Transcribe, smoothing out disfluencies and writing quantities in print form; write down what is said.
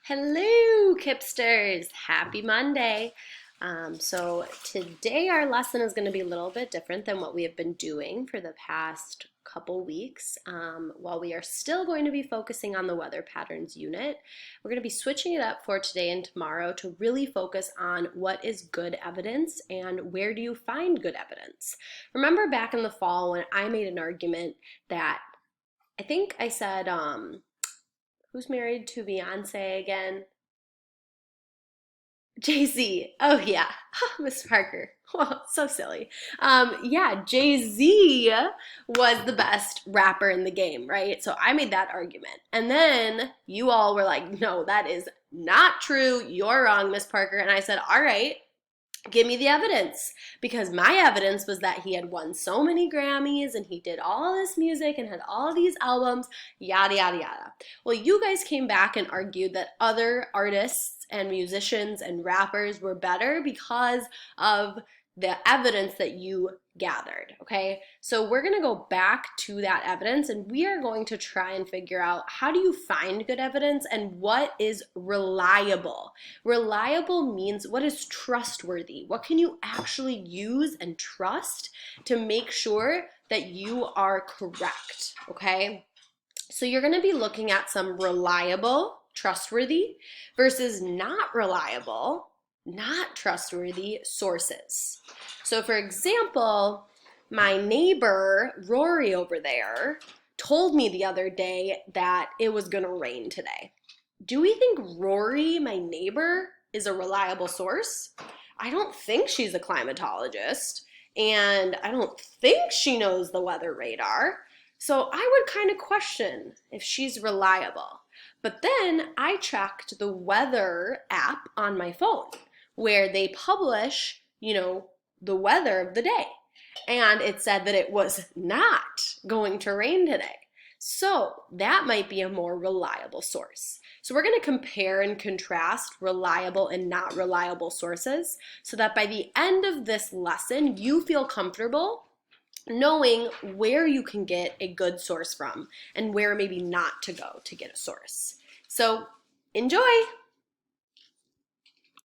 Hello, Kipsters! Happy Monday! So today our lesson is going to be a little bit different than what we have been doing for the past couple weeks. While we are still going to be focusing on the weather patterns unit, we're going to be switching it up for today and tomorrow to really focus on what is good evidence and where do you find good evidence. Remember back in the fall when I made an argument that I think I said, who's married to Beyonce again? Jay-Z. Oh yeah. Miss Parker. Well, so silly. Yeah, Jay-Z was the best rapper in the game, right? So I made that argument. And then you all were like, no, that is not true. You're wrong, Miss Parker. And I said, all right, give me the evidence, because my evidence was that he had won so many Grammys and he did all this music and had all these albums, yada yada yada. Well, you guys came back and argued that other artists and musicians and rappers were better because of the evidence that you gathered, okay? So we're gonna go back to that evidence and we are going to try and figure out how do you find good evidence and what is reliable. Reliable means what is trustworthy. What can you actually use and trust to make sure that you are correct, okay? So you're gonna be looking at some reliable, trustworthy versus not reliable, not trustworthy sources. So for example, my neighbor, Rory over there, told me the other day that it was gonna rain today. Do we think Rory, my neighbor, is a reliable source? I don't think she's a climatologist, and I don't think she knows the weather radar. So I would kind of question if she's reliable. But then I checked the weather app on my phone where they publish, the weather of the day. And it said that it was not going to rain today. So that might be a more reliable source. So we're going to compare and contrast reliable and not reliable sources so that by the end of this lesson, you feel comfortable knowing where you can get a good source from and where maybe not to go to get a source. So enjoy!